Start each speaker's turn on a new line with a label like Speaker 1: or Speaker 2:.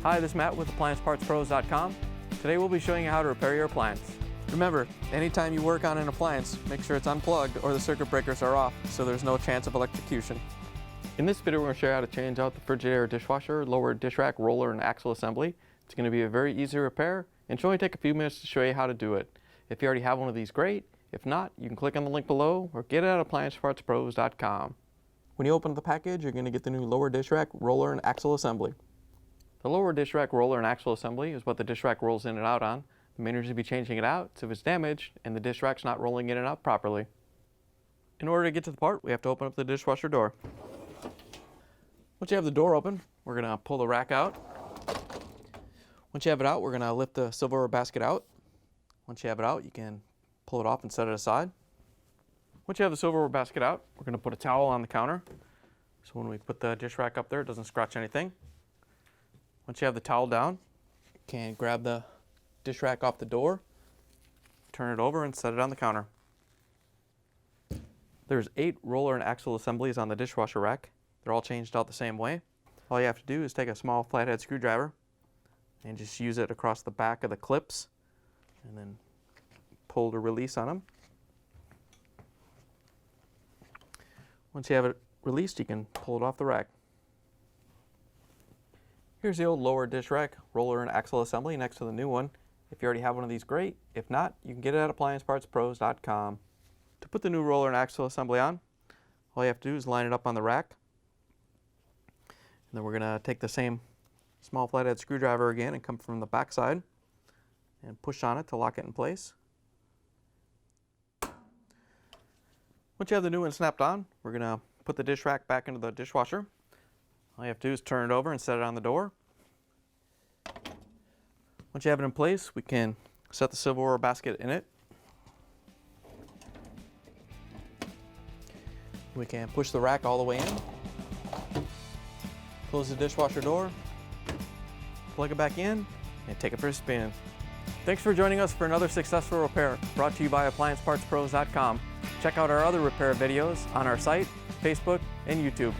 Speaker 1: Hi, this is Matt with AppliancePartsPros.com. Today we'll be showing you how to repair your appliance. Remember, anytime you work on an appliance, make sure it's unplugged or the circuit breakers are off so there's no chance of electrocution. In this video, we're going to show you how to change out the Frigidaire Dishwasher, lower dish rack, roller, and axle assembly. It's going to be a very easy repair and should only take a few minutes to show you how to do it. If you already have one of these, great. If not, you can click on the link below or get it at AppliancePartsPros.com. When you open the package, you're going to get the new lower dish rack, roller, and axle assembly. The lower dish rack, roller, and axle assembly is what the dish rack rolls in and out on. The main reason to be changing it out is if it's damaged and the dish rack's not rolling in and out properly. In order to get to the part, we have to open up the dishwasher door. Once you have the door open, we're going to pull the rack out. Once you have it out, we're going to lift the silverware basket out. Once you have it out, you can pull it off and set it aside. Once you have the silverware basket out, we're going to put a towel on the counter. So when we put the dish rack up there, it doesn't scratch anything. Once you have the towel down, you can grab the dish rack off the door, turn it over, and set it on the counter. There's 8 roller and axle assemblies on the dishwasher rack. They're all changed out the same way. All you have to do is take a small flathead screwdriver and just use it across the back of the clips and then pull to release on them. Once you have it released, you can pull it off the rack. Here's the old lower dish rack, roller, and axle assembly next to the new one. If you already have one of these, great. If not, you can get it at AppliancePartsPros.com. To put the new roller and axle assembly on, all you have to do is line it up on the rack. And then we're going to take the same small flathead screwdriver again and come from the back side and push on it to lock it in place. Once you have the new one snapped on, we're going to put the dish rack back into the dishwasher. All you have to do is turn it over and set it on the door. Once you have it in place, we can set the silverware basket in it. We can push the rack all the way in. Close the dishwasher door, plug it back in, and take it for a spin. Thanks for joining us for another successful repair brought to you by AppliancePartsPros.com. Check out our other repair videos on our site, Facebook, and YouTube.